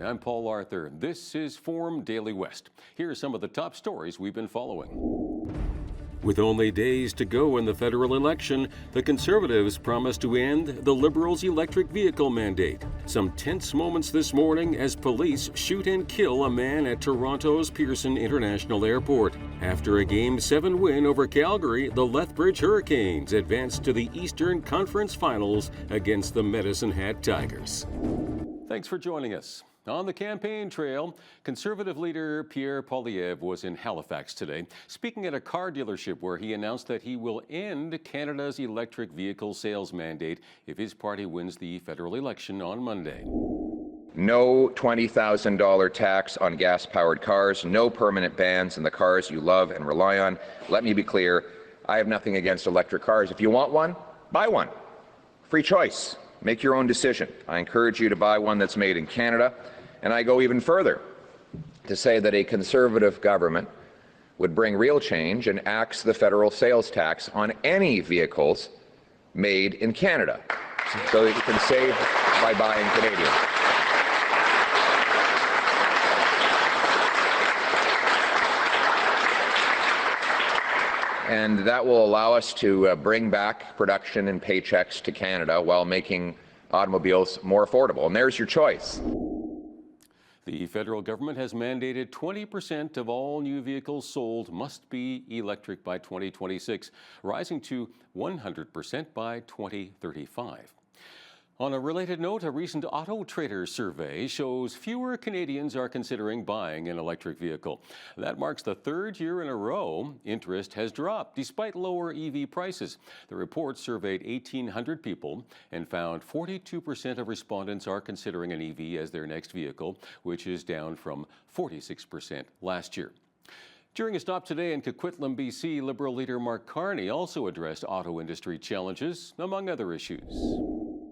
I'm Paul Arthur. This is Forum Daily West. Here are some of the top stories we've been following. With only days to go in the federal election, the Conservatives promise to end the Liberals' electric vehicle mandate. Some tense moments this morning as police shoot and kill a man at Toronto's Pearson International Airport. After a Game 7 win over Calgary, the Lethbridge Hurricanes advanced to the Eastern Conference Finals against the Medicine Hat Tigers. Thanks for joining us. On the campaign trail, Conservative leader Pierre Poilievre was in Halifax today, speaking at a car dealership where he announced that he will end Canada's electric vehicle sales mandate if his party wins the federal election on Monday. No $20,000 tax on gas-powered cars, no permanent bans in the cars you love and rely on. Let me be clear, I have nothing against electric cars. If you want one, buy one. Free choice. Make your own decision. I encourage you to buy one that's made in Canada. And I go even further to say that a Conservative government would bring real change and axe the federal sales tax on any vehicles made in Canada so that you can save by buying Canadian. And that will allow us to bring back production and paychecks to Canada while making automobiles more affordable. And there's your choice. The federal government has mandated 20% of all new vehicles sold must be electric by 2026, rising to 100% by 2035. On a related note, a recent Auto Trader survey shows fewer Canadians are considering buying an electric vehicle. That marks the third year in a row interest has dropped despite lower EV prices. The report surveyed 1,800 people and found 42% of respondents are considering an EV as their next vehicle, which is down from 46% last year. During a stop today in Coquitlam, BC, Liberal leader Mark Carney also addressed auto industry challenges, among other issues.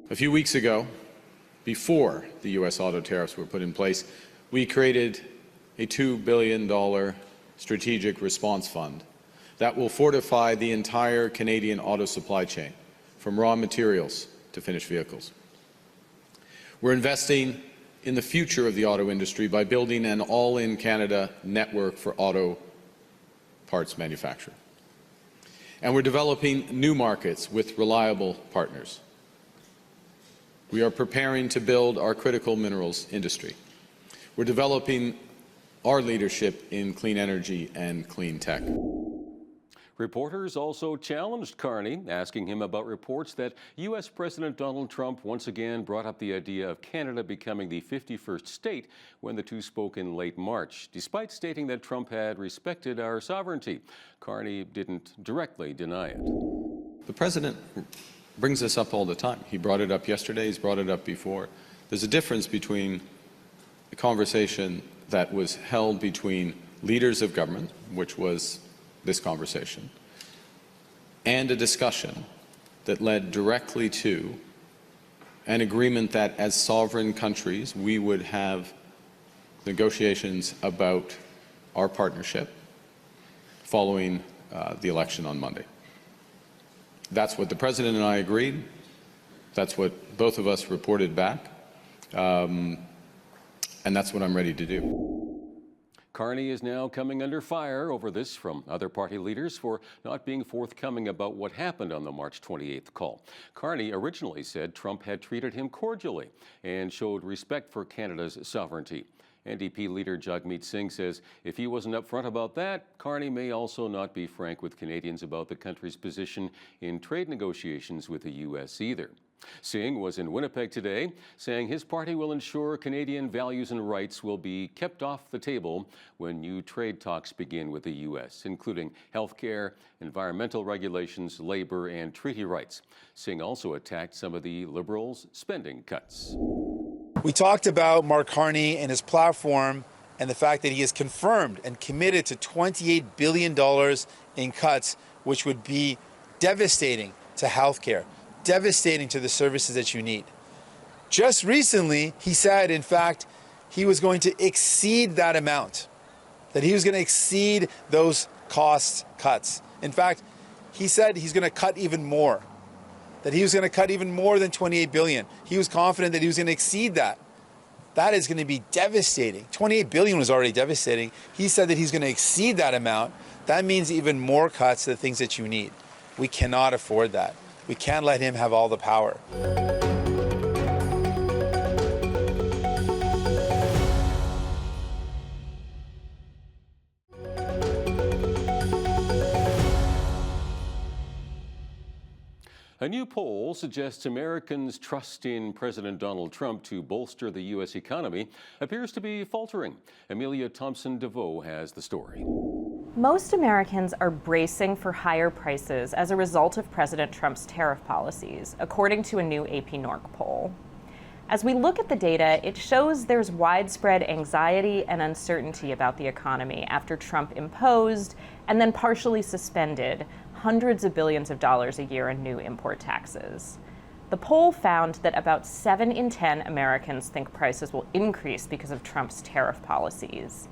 A few weeks ago, before the U.S. auto tariffs were put in place, we created a $2 billion strategic response fund that will fortify the entire Canadian auto supply chain, from raw materials to finished vehicles. We're investing in the future of the auto industry by building an all-in-Canada network for auto parts manufacture. And we're developing new markets with reliable partners. We are preparing to build our critical minerals industry. We're developing our leadership in clean energy and clean tech. Reporters also challenged Carney, asking him about reports that U.S. President Donald Trump once again brought up the idea of Canada becoming the 51st state when the two spoke in late March, despite stating that Trump had respected our sovereignty. Carney didn't directly deny it. The president brings this up all the time. He brought it up yesterday, he's brought it up before. There's a difference between the conversation that was held between leaders of government, which was this conversation, and a discussion that led directly to an agreement that as sovereign countries we would have negotiations about our partnership following the election on Monday. That's what the President and I agreed. That's what both of us reported back. And that's what I'm ready to do. Carney is now coming under fire over this from other party leaders for not being forthcoming about what happened on the March 28th call. Carney originally said Trump had treated him cordially and showed respect for Canada's sovereignty. NDP leader Jagmeet Singh says if he wasn't upfront about that, Carney may also not be frank with Canadians about the country's position in trade negotiations with the U.S. either. Singh was in Winnipeg today, saying his party will ensure Canadian values and rights will be kept off the table when new trade talks begin with the U.S., including health care, environmental regulations, labor, and treaty rights. Singh also attacked some of the Liberals' spending cuts. We talked about Mark Carney and his platform and the fact that he has confirmed and committed to $28 billion in cuts, which would be devastating to healthcare, devastating to the services that you need. Just recently, he said, in fact, he was going to exceed that amount, that he was going to exceed those cost cuts. In fact, he said he's going to cut even more, that he was going to cut even more than $28 billion. He was confident that he was going to exceed that. That is going to be devastating. 28 billion was already devastating. He said that he's going to exceed that amount. That means even more cuts to the things that you need. We cannot afford that. We can't let him have all the power. A new poll suggests Americans' trust in President Donald Trump to bolster the U.S. economy appears to be faltering. Amelia Thompson-DeVoe has the story. Most Americans are bracing for higher prices as a result of President Trump's tariff policies, according to a new AP NORC poll. As we look at the data, it shows there's widespread anxiety and uncertainty about the economy after Trump imposed and then partially suspended hundreds of billions of dollars a year in new import taxes. The poll found that about 7 in 10 Americans think prices will increase because of Trump's tariff policies.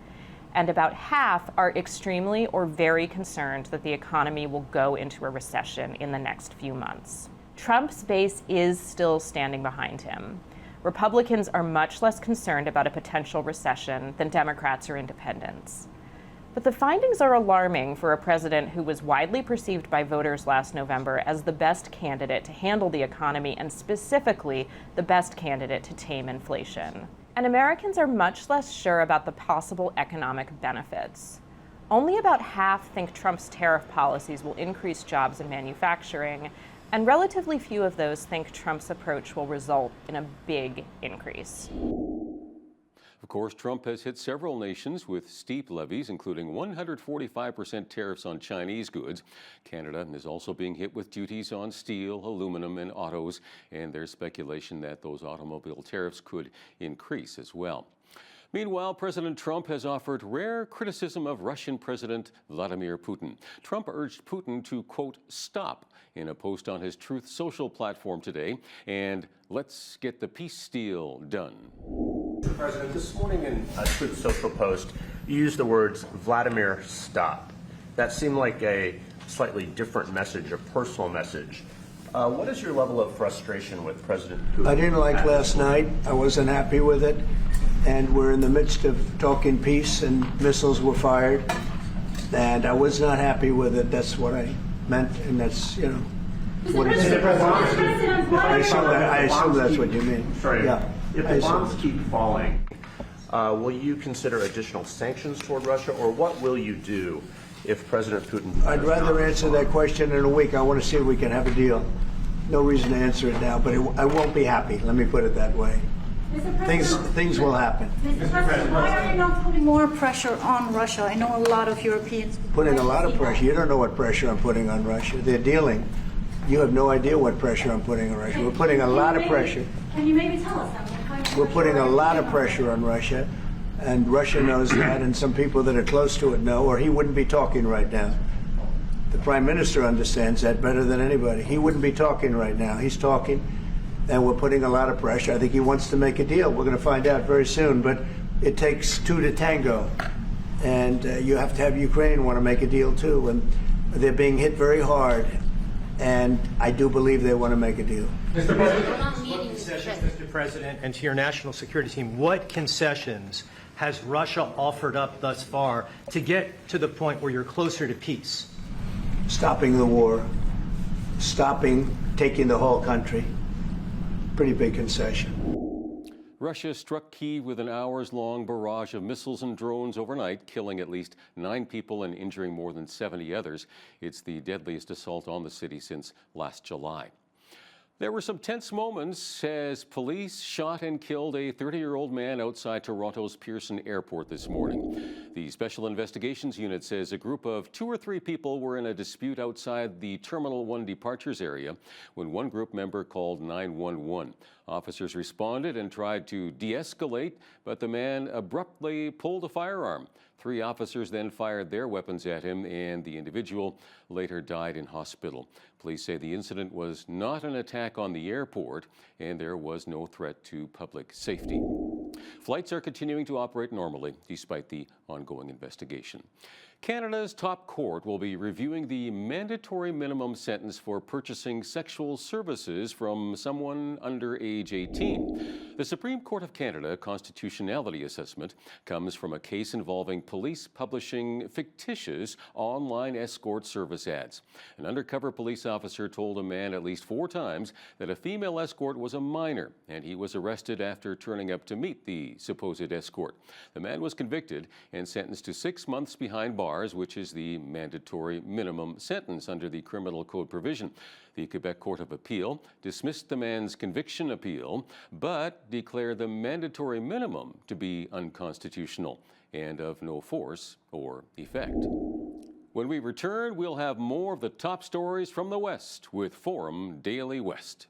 And about half are extremely or very concerned that the economy will go into a recession in the next few months. Trump's base is still standing behind him. Republicans are much less concerned about a potential recession than Democrats or independents. But the findings are alarming for a president who was widely perceived by voters last November as the best candidate to handle the economy and specifically the best candidate to tame inflation. And Americans are much less sure about the possible economic benefits. Only about half think Trump's tariff policies will increase jobs and manufacturing, and relatively few of those think Trump's approach will result in a big increase. Of course, Trump has hit several nations with steep levies, including 145% tariffs on Chinese goods. Canada is also being hit with duties on steel, aluminum, and autos, and there's speculation that those automobile tariffs could increase as well. Meanwhile, President Trump has offered rare criticism of Russian President Vladimir Putin. Trump urged Putin to, quote, stop in a post on his Truth Social platform today, and let's get the peace deal done. Mr. President, this morning in a Truth Social post, you used the words Vladimir, stop. That seemed like a slightly different message, a personal message. What is your level of frustration with President Putin? I didn't like last night. I wasn't happy with it. And we're in the midst of talking peace, and missiles were fired. And I was not happy with it. That's what I meant, and that's, you know, what it said. I assume that's what you mean. Sorry. Yeah. If the bombs keep falling, will you consider additional sanctions toward Russia, or what will you do if President Putin... I'd rather answer that question in a week. I want to see if we can have a deal. No reason to answer it now, but I won't be happy. Let me put it that way. Things will happen. Mr. President, why are you not putting more pressure on Russia? I know a lot of Europeans... Putting a lot of pressure. You don't know what pressure I'm putting on Russia. They're dealing. You have no idea what pressure I'm putting on Russia. We're putting a lot of pressure. Can you maybe tell us that? We're putting a lot of pressure on Russia, and Russia knows that, and some people that are close to it know, or he wouldn't be talking right now. The Prime Minister understands that better than anybody. He wouldn't be talking right now. He's talking, and we're putting a lot of pressure. I think he wants to make a deal. We're going to find out very soon, but it takes two to tango, and you have to have Ukraine want to make a deal too, and they're being hit very hard, and I do believe they want to make a deal. Mr. President, and to your national security team, what concessions has Russia offered up thus far to get to the point where you're closer to peace? Stopping the war, stopping taking the whole country. Pretty big concession. Russia struck Kyiv with an hours-long barrage of missiles and drones overnight, killing at least 9 people and injuring more than 70 others. It's the deadliest assault on the city since last July. There were some tense moments as police shot and killed a 30-year-old man outside Toronto's Pearson Airport this morning. The Special Investigations Unit says a group of 2 or 3 people were in a dispute outside the Terminal 1 departures area when one group member called 911. Officers responded and tried to de-escalate, but the man abruptly pulled a firearm. 3 officers then fired their weapons at him, and the individual later died in hospital. Police say the incident was not an attack on the airport, and there was no threat to public safety. Flights are continuing to operate normally despite the ongoing investigation. Canada's top court will be reviewing the mandatory minimum sentence for purchasing sexual services from someone under age 18. The Supreme Court of Canada constitutionality assessment comes from a case involving police publishing fictitious online escort service ads. An undercover police officer told a man at least 4 times that a female escort was a minor, and he was arrested after turning up to meet the supposed escort. The man was convicted and sentenced to 6 months behind bars, which is the mandatory minimum sentence under the Criminal Code provision. The Quebec Court of Appeal dismissed the man's conviction appeal, but declared the mandatory minimum to be unconstitutional and of no force or effect. When we return, we'll have more of the top stories from the West with Forum Daily West.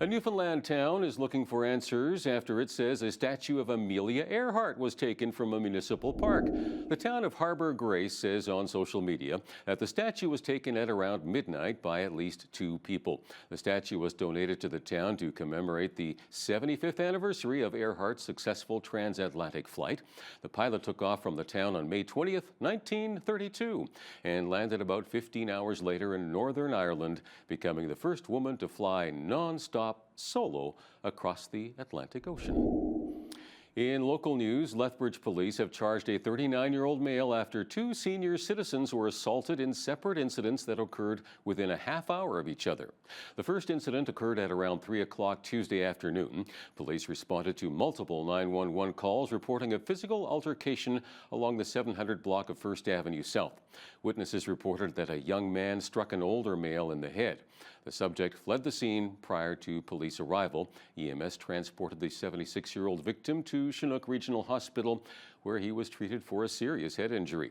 A Newfoundland town is looking for answers after it says a statue of Amelia Earhart was taken from a municipal park. The town of Harbour Grace says on social media that the statue was taken at around midnight by at least 2 people. The statue was donated to the town to commemorate the 75th anniversary of Earhart's successful transatlantic flight. The pilot took off from the town on May 20th, 1932, and landed about 15 hours later in Northern Ireland, becoming the first woman to fly non-stop solo across the Atlantic Ocean. In local news, Lethbridge police have charged a 39-year-old male after 2 senior citizens were assaulted in separate incidents that occurred within a half hour of each other. The first incident occurred at around 3 o'clock Tuesday afternoon. Police responded to multiple 911 calls reporting a physical altercation along the 700 block of First Avenue South. Witnesses reported that a young man struck an older male in the head. The subject fled the scene prior to police arrival. EMS transported the 76-year-old victim to Chinook Regional Hospital, where he was treated for a serious head injury.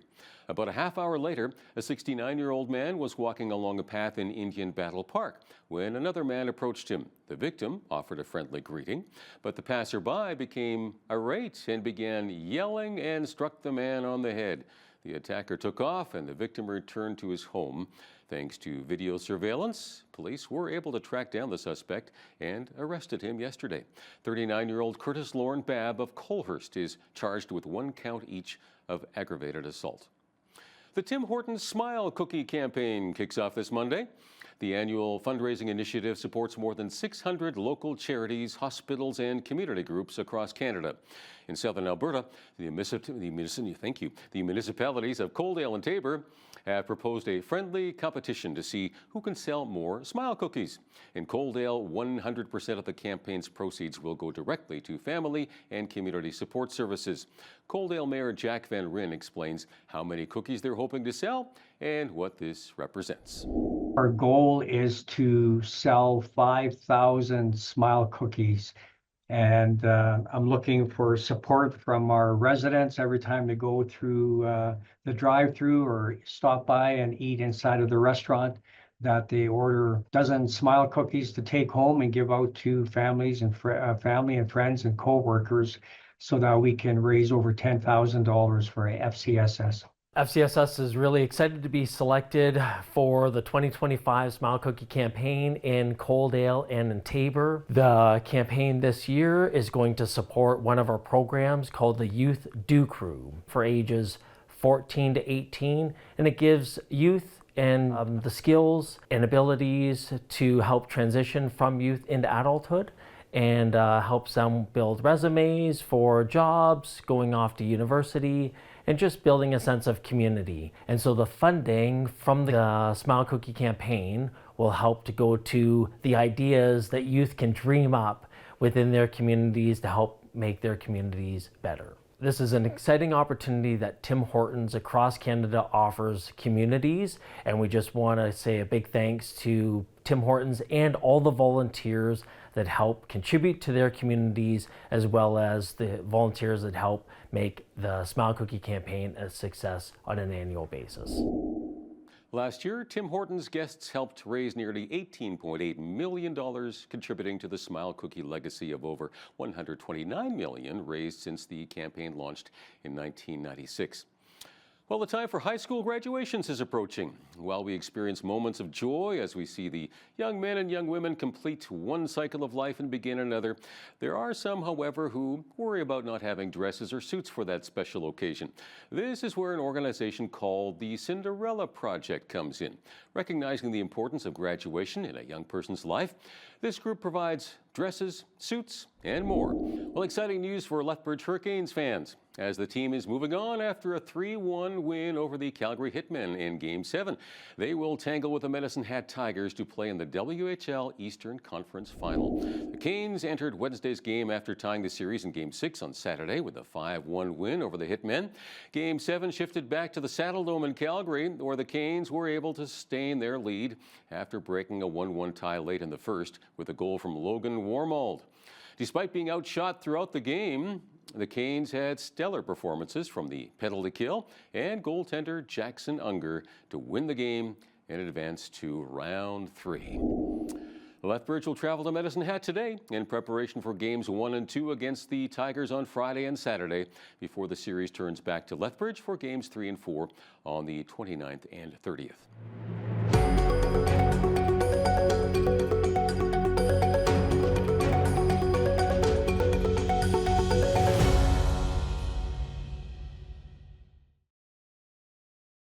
About a half hour later, a 69-year-old man was walking along a path in Indian Battle Park when another man approached him. The victim offered a friendly greeting, but the passerby became irate and began yelling and struck the man on the head. The attacker took off and the victim returned to his home. Thanks to video surveillance, police were able to track down the suspect and arrested him yesterday. 39-year-old Curtis Lorne Babb of Colhurst is charged with 1 count each of aggravated assault. The Tim Hortons Smile Cookie campaign kicks off this Monday. The annual fundraising initiative supports more than 600 local charities, hospitals, and community groups across Canada. In southern Alberta, the municipalities of Coaldale and Taber have proposed a friendly competition to see who can sell more Smile Cookies. In Coaldale, 100% of the campaign's proceeds will go directly to family and community support services. Coaldale Mayor Jack Van Ryn explains how many cookies they're hoping to sell and what this represents. Our goal is to sell 5,000 Smile Cookies. And I'm looking for support from our residents every time they go through the drive-through or stop by and eat inside of the restaurant, that they order a dozen Smile Cookies to take home and give out to families and family and friends and co-workers so that we can raise over $10,000 for FCSS. FCSS is really excited to be selected for the 2025 Smile Cookie campaign in Coaldale and in Taber. The campaign this year is going to support one of our programs called the Youth Do Crew for ages 14 to 18, and it gives youth and the skills and abilities to help transition from youth into adulthood, and helps them build resumes for jobs, going off to university, and just building a sense of community. And so the funding from the Smile Cookie campaign will help to go to the ideas that youth can dream up within their communities to help make their communities better. This is an exciting opportunity that Tim Hortons across Canada offers communities, and we just want to say a big thanks to Tim Hortons and all the volunteers that help contribute to their communities, as well as the volunteers that help make the Smile Cookie campaign a success on an annual basis. Last year, Tim Hortons guests helped raise nearly $18.8 million, contributing to the Smile Cookie legacy of over $129 million raised since the campaign launched in 1996. Well, the time for high school graduations is approaching. While we experience moments of joy as we see the young men and young women complete one cycle of life and begin another, there are some, however, who worry about not having dresses or suits for that special occasion. This is where an organization called the Cinderella Project comes in. Recognizing the importance of graduation in a young person's life, this group provides dresses, suits, and more. Well, exciting news for Lethbridge Hurricanes fans, as the team is moving on after a 3-1 win over the Calgary Hitmen in Game 7. They will tangle with the Medicine Hat Tigers to play in the WHL Eastern Conference Final. The Canes entered Wednesday's game after tying the series in Game 6 on Saturday with a 5-1 win over the Hitmen. Game 7 shifted back to the Saddledome in Calgary, where the Canes were able to sustain their lead after breaking a 1-1 tie late in the first with a goal from Logan Warmold. Despite being outshot throughout the game, the Canes had stellar performances from the penalty kill and goaltender Jackson Unger to win the game and advance to round 3. Lethbridge will travel to Medicine Hat today in preparation for Games 1 and 2 against the Tigers on Friday and Saturday before the series turns back to Lethbridge for Games 3 and 4 on the 29th and 30th.